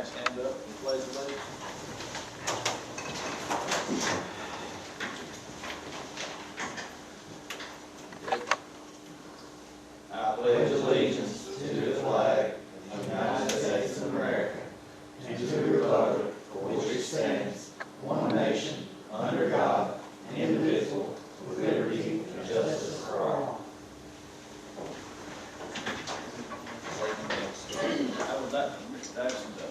Everybody stand up and pledge allegiance. I pledge allegiance to the flag of the United States of America and to the republic for which it stands, one nation, under God, indivisible, with liberty and justice for all. I would like Mr. Dyson to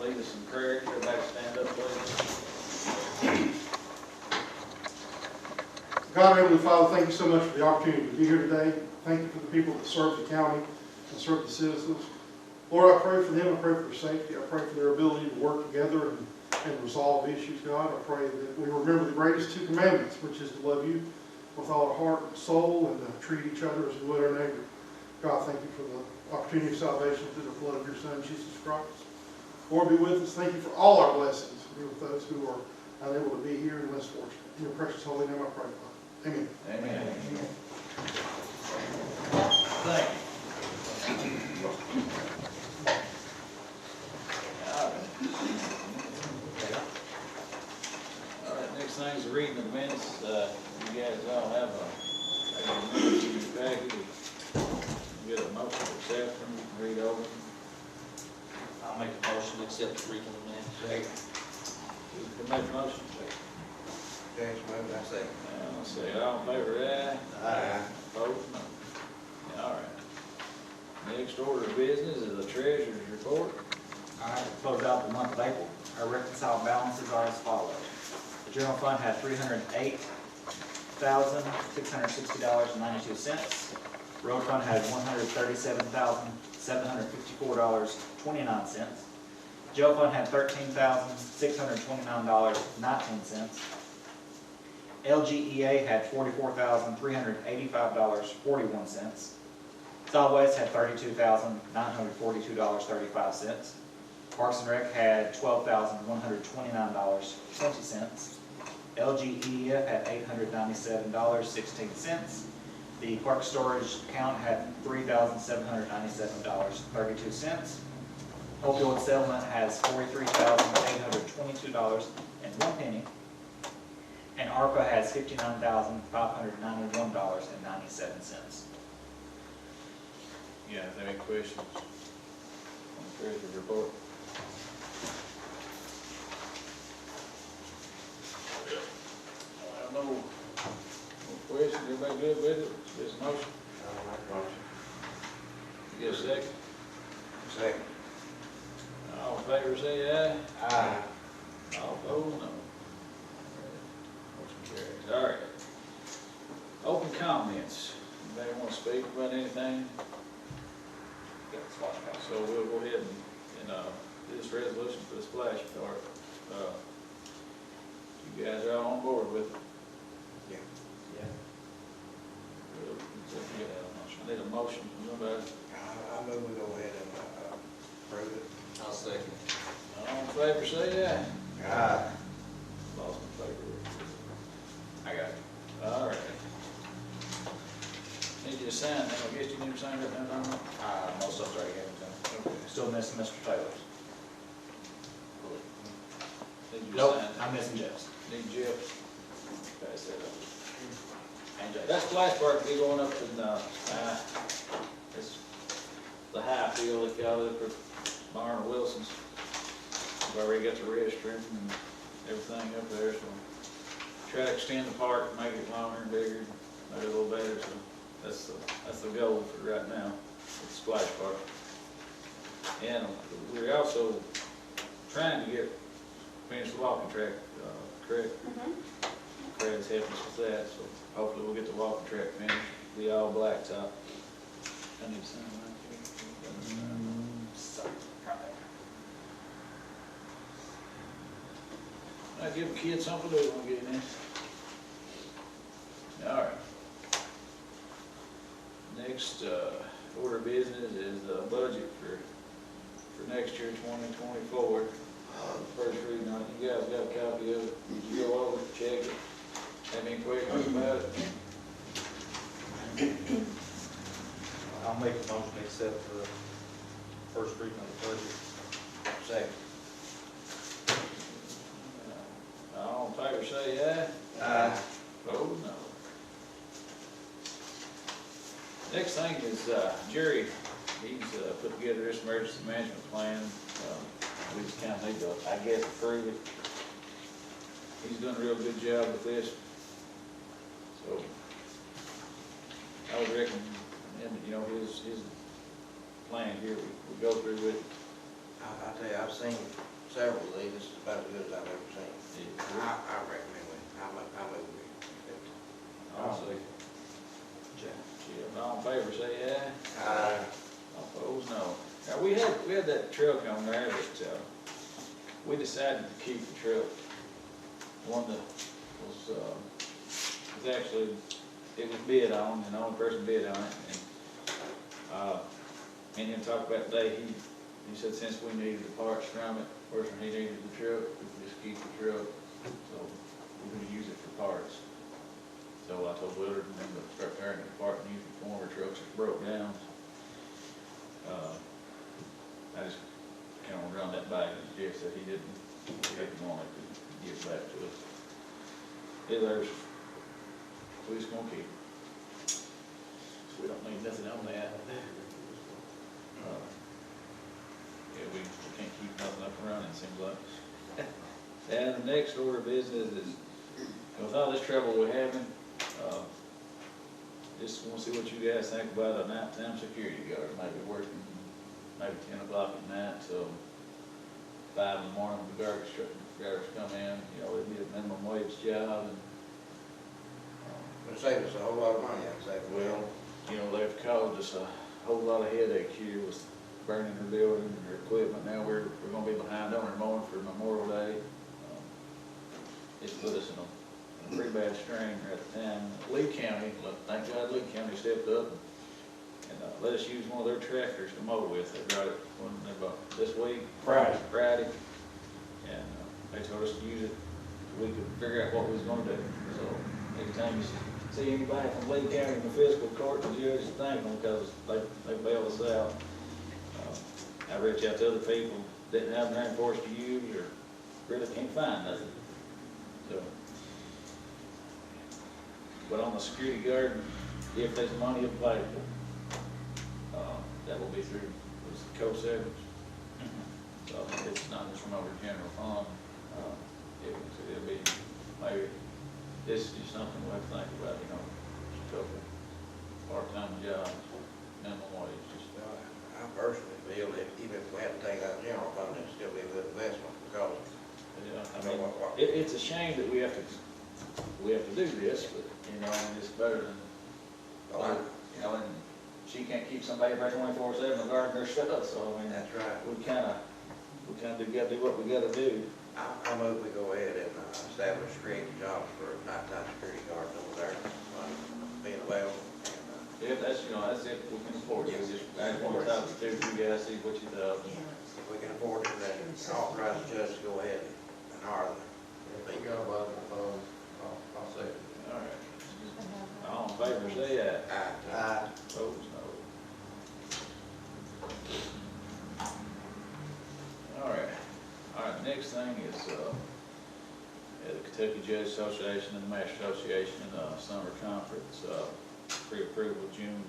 lead us in prayer. Everybody stand up, please. God, Heavenly Father, thank you so much for the opportunity to be here today. Thank you for the people that serve the county and serve the citizens. Lord, I pray for them. I pray for their safety. I pray for their ability to work together and resolve issues, God. I pray that we remember the greatest two commandments, which is to love you with all our heart and soul and to treat each other as we would our neighbor. God, thank you for the opportunity of salvation through the blood of your Son, Jesus Christ. Lord, be with us. Thank you for all our blessings. Be with those who are unable to be here and less fortunate. In your precious holy name I pray, Father. Amen. Amen. Thank you. All right, next thing is reading the minutes. You guys all have a minutes in your package. Get a motion to accept them, read over them. I'll make a motion to accept the reading of the minutes. Who made the motion? James moved, I second. Let's see, all in favor, aye? Aye. Opposed, no. All right. Next order of business is the treasurer's report. All right, to close out the month of April, our reconciled balances are as follows. The general fund had $308,660.92. Road fund had $137,754.29. Jail fund had $13,629.19. LGEA had $44,385.41. Solid Waste had $32,942.35. Parks and Rec had $12,129.20. LGEF had $897.16. The park storage account had $3,797.32. Opioid settlement has $43,822.01. And ARPA has $59,591.97. You guys have any questions on the treasurer's report? I have no questions. Everybody good with it? Just a motion? I'll make a motion. You get a second? Second. All in favor say aye. Aye. All opposed, no. Motion carries. All right. Open comments. Anybody want to speak about anything? So we'll go ahead and do this resolution for the splash park. You guys are all on board with it? Yeah. I need a motion from somebody. I move we go ahead and approve it. I'll second. All in favor say aye. Aye. Lost my favor. I got it. All right. Need you to sign that. I guess you need to sign that now, don't you? Most of it's already given to him. Okay. Still missing Mr. Taylor's. Need you to Nope, sign that. I'm missing Jeff's. Need Jeff. Pass that up. And Jeff's. That splash park will be going up in, it's the high field, they call it, for Barn Wilson's. We've already got the restroom and everything up there, so try to extend the park, make it longer and bigger, make it a little better, so that's the goal for right now, with the splash park. And we're also trying to finish the walking track, correct? Craig's helping us with that, so hopefully we'll get the walking track finished, be all blacktop. I need to sign that. I give a kid something to do when we get in this. All right. Next order of business is the budget for next year, 2024. First reading on it. You guys got a copy of it. Did you go over it, check it? Have any questions about it? I'll make a motion to accept the first reading of the budget. Second. favor say aye. Aye. Opposed, no. Next thing is, Jerry, he's, put together this emergency management plan. We just kind of need to, I guess, approve it. He's done a real good job with this. So, I would recommend, you know, his plan here, we go through with it. I tell you, I've seen several of these, this is about as good as I've ever seen. I recommend it, I move it. Owsley. Jim, all in favor, say aye. Aye. Opposed, no. Now, we had that truck on there that, we decided to keep the truck. One that was actually, it was bid on, and the only person bid on it, and, me and him talked about today, he said since we needed the parts from it, person he needed the truck, we could just keep the truck, so we're gonna use it for parts. So I told Willard and them to start tearing it apart and using former trucks that broke down. I just kind of run that by, as Jeff said he didn't want it to give back to us. Others, we just gonna keep. We don't need nothing on that. Yeah, we can't keep nothing up and running, it seems like. And the next order of business is, with all this trouble we're having, just want to see what you guys think about a nighttime security guard, maybe working maybe 10 o'clock at night till 5 in the morning when the garbage come in. You know, it'd be a minimum wage job, and It'll save us a whole lot of money, I'd say. well, you know, they've caused us a whole lot of headache here with burning their building and their equipment. Now we're gonna be behind on our mowing for Memorial Day. It's put us in a pretty bad strain at the time. Lee County, thank God Lee County stepped up and let us use one of their tractors to mow with. They brought it about this week. Friday. And they told us to use it so we could figure out what we was gonna do. So every time you see anybody from Lee County in the fiscal court, the judge is thanking them because they bailed us out. I reached out to other people, didn't have nothing for us to use, or really can't find nothing. So, but on the security guard, if there's money available, that will be through the co-savings. So it's not just from over general fund. It'll be maybe, this is something we have to think about, you know, just a couple part-time jobs, minimum wage, just. I personally feel that even if we had to take out general fund, it'd still be a good investment because, Yeah, I mean, it's a shame that we have to do this, but, you know, it's better than, you know, and she can't keep somebody there 24/7 guarding their stuff, so, I mean, that's right. we kinda gotta do what we gotta do. I move we go ahead and establish creative jobs for nighttime security guards over there, being available. If that's, you know, that's if we can afford it, just, I just wanna talk to you guys, see what you thought. If we can afford it, then authorize the judge to go ahead and hire them. If you got about the phone, I'll say it. All right. All in favor, say aye. Aye. Opposed, no. All right, next thing is, the Kentucky Judge Association and the Master Association, summer conference, pre-approval June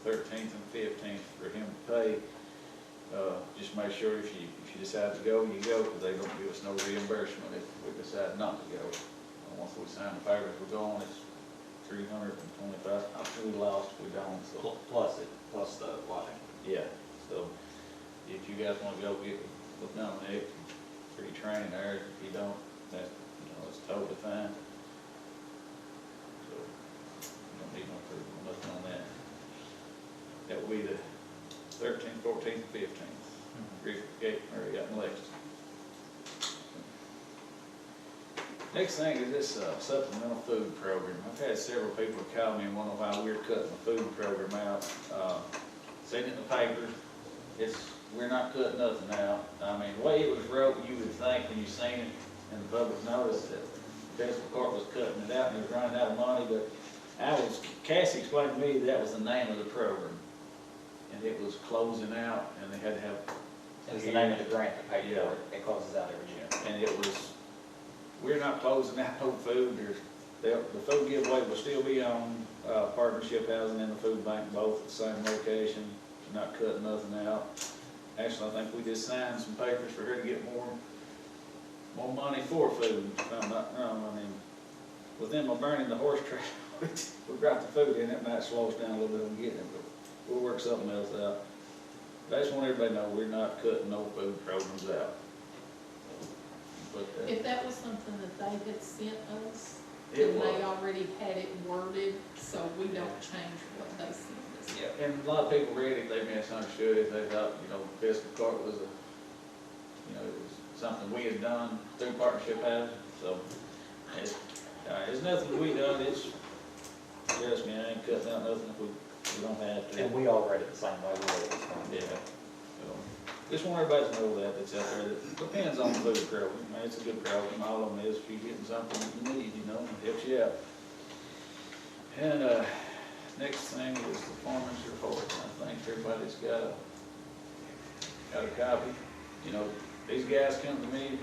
13th and 15th for him to pay. Just make sure if you decide to go, you go, because they don't give us no reimbursement if we decide not to go. Once we sign the papers, we're going, it's $325. I'm sure we lost if we don't, so. Plus the lodging. Yeah, so if you guys want to go get with Dominic, free training there. If you don't, that, you know, it's totally fine. So you don't need no approval, nothing on that. That will be the 13th, 14th, 15th. Griffith Gate, or out in Lexington. Next thing is this supplemental food program. I've had several people call me and wonder why we're cutting the food program out. Seen it in the paper. We're not cutting nothing out. I mean, the way it was wrote, you would think when you seen it in the public notice that the fiscal court was cutting it out and it was running out of money, but Cassie explained to me that was the name of the program. And it was closing out and they had to have. It was the name of the grant that paid for it. It closes out every year. And it was we're not closing out no food. The food giveaway will still be on, Partnership Housing and the food bank, both at the same location, not cutting nothing out. Actually, I think we just signed some papers for her to get more money for food, if I'm not wrong. I mean, with them burning the horse trash, we brought the food in, it might slow us down a little bit on getting it, but we'll work something else out. But I just want everybody to know, we're not cutting no food programs out. But, If that was something that they had sent us, it then they was. already had it worded, so we don't change what they sent us. Yeah, and a lot of people read it, they misunderstood it, they thought, Fiscal Court was it was something we had done through Partnership Housing, so it's nothing we done, trust me, I ain't cutting out nothing if we don't have to. And we all read it the same way we read it. Yeah. So, just want everybody to know that's out there, that depends on the food program. I mean, it's a good program, all of them is, if you're getting something that you need, it helps you out. And, next thing is the foreman's report. I think everybody's got a copy. These guys come to me,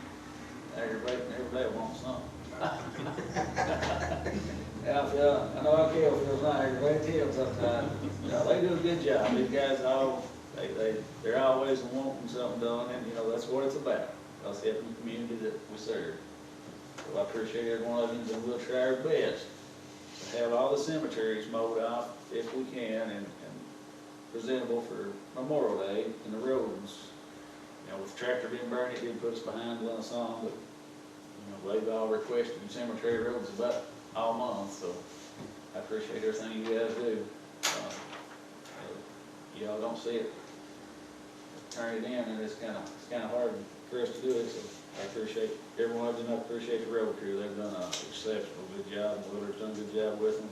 aggravating every day, want something. Yeah, I know I feel not aggravated him sometimes. They do a good job. These guys they're always wanting something done, and that's what it's about. Us helping the community that we serve. So I appreciate every one of you, and we'll try our best to have all the cemeteries mowed off if we can, and presentable for Memorial Day, and the roads. With the tractor being burned, it did put us behind on a song, but they've all requested cemetery roads about all month, so I appreciate everything you guys do. Y'all don't see it, turn it in, and it's kind of hard for us to do it, so I appreciate every one of you, and I appreciate the road crew. They've done an exceptional good job, and Willard's done a good job with them.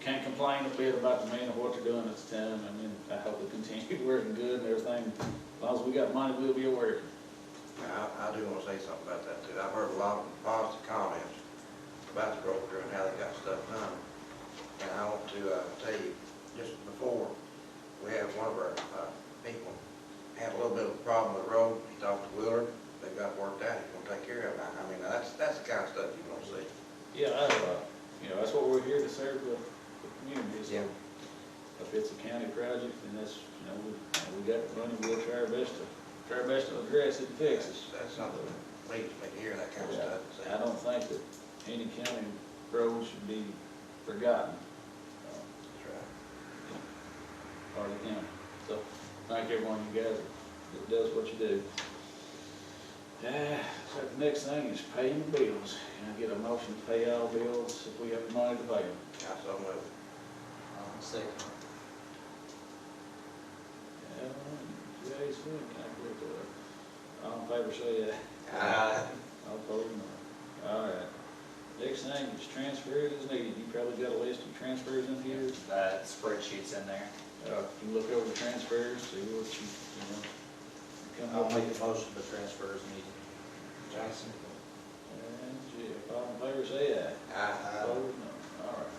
Can't complain a bit about the man and what they're doing at the time. I mean, I hope they continue working good and everything. As long as we got money, we'll be working. I do want to say something about that too. I've heard a lot of positive comments about the road crew and how they got stuff done. And I want to tell you, just before, we had one of our people had a little bit of a problem with the road. He talked to Willard, they got worked out, he's gonna take care of it. I mean, that's the kind of stuff you want to see. Yeah, that's what we're here to serve the community. So if it's a county project, then that's, we got the money, we'll try our best to address it and fix it. That's something that pleases me to hear that kind of stuff. I don't think that any county road should be forgotten. That's right. Part of the county. So, thank every one of you guys that does what you do. So the next thing is paying the bills. Can I get a motion to pay all bills if we have the money to pay them? I so move. Second. Jay's good, can I get that? All in favor say aye. Aye. All opposed, no. All right. Next thing is transfers as needed. You probably got a list of transfers in here. That spreadsheet's in there. You can look over the transfers, see what you come I'll up make with. a motion to transfer as needed. Johnson. And Jeff, all in favor say aye. Aye. Opposed, no. All right.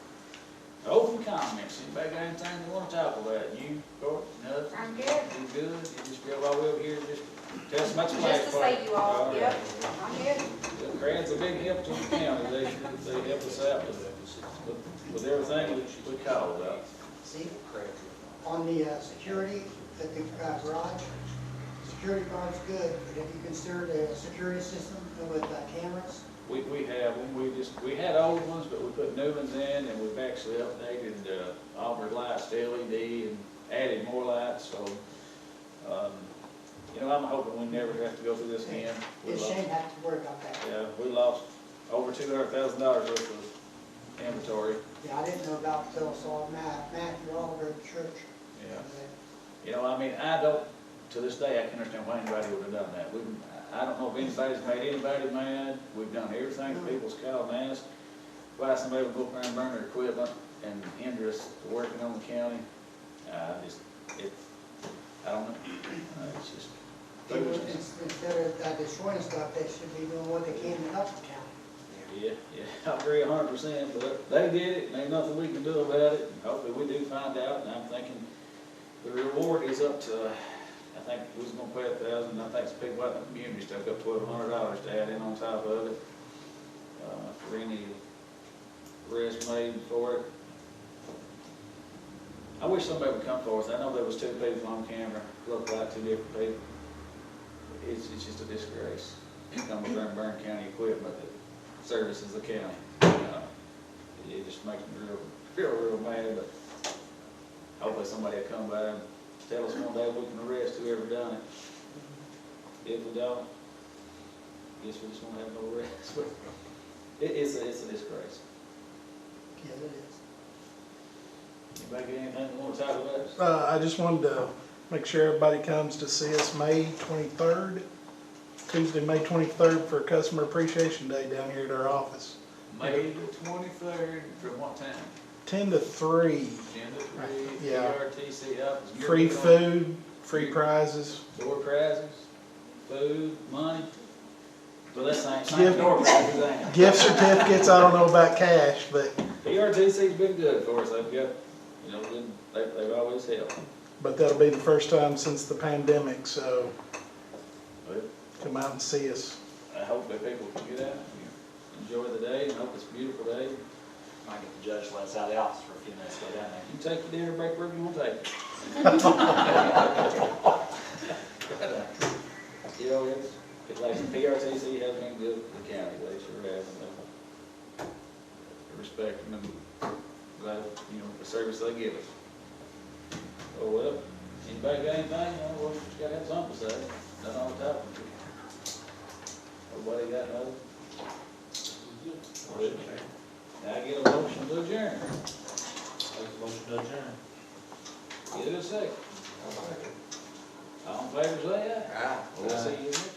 Open comments. Anybody got anything they want to talk about? You, Court, nothing? I'm good. You good? You just feel all over here, just tell us about your Just to flag say you all, right. yep, I'm good. The grants a big help to the county. They help us out with everything we call about. See, on the security at the garage, security guard's good, but have you considered a security system with cameras? We have them. We had old ones, but we put new ones in, and we've actually updated all our lights to LED and added more lights. So, I'm hoping we never have to go through this again. It's a shame to have to worry about that. Yeah, we lost over $200,000 worth of inventory. Yeah, I didn't know about it till I saw Matthew Oliver at the church. Yeah. I don't, to this day, I can't understand why anybody would have done that. I don't know if anybody's made anybody mad. We've done everything that people's called and asked. Why somebody would go up there and burn their equipment and hinder us working on the county, I don't know. It's just foolishness. Instead of destroying stuff, they should be doing what they can to help the county. Yeah, I agree 100%, but they did it, and there's nothing we can do about it. And hopefully we do find out, and I'm thinking the reward is up to I think we was gonna pay $1,000, I think some people out in the community stuck up $1,200 to add in on top of it. For any rest made for it. I wish somebody would come forward. I know there was 2 people on camera, looked like 2 different people. It's just a disgrace. You come over there and burn county equipment that services the county. It just makes me real mad, but hopefully somebody will come by and tell us one day we can arrest whoever done it. If we don't, guess we just won't have no arrest. It's a disgrace. Yeah, it is. Anybody got anything you want to talk about? I just wanted to make sure everybody comes to see us May 23rd, Tuesday, May 23rd for Customer Appreciation Day down here at our office. May the 23rd, from what time? 10 to 3, 10 to 3, Yeah. PRTC office. free food, free prizes. Door prizes, food, money. Well, that's same Gift- door prizes, ain't it? Gift certificates, I don't know about cash, but PRTC's been good for us. They've got, you know, they've always helped. that'll be the first time since the pandemic, so But come out and see us. I hope that people can get out and enjoy the day, and hope it's a beautiful day. Might get the judge to let us out of the office for a few minutes, go down there. You take your dinner break wherever you want to take it. You know, it's like the PRTC has been good for the county, they sure have. And respect them and glad, you know, the service they give us. Oh, well, anybody got anything? Well, we just gotta have something to say. Nothing on the top. Nobody got nothing? Now I get a motion to adjourn. Motion to adjourn. Get it a second. All in favor, say aye. Aye. We'll see you then.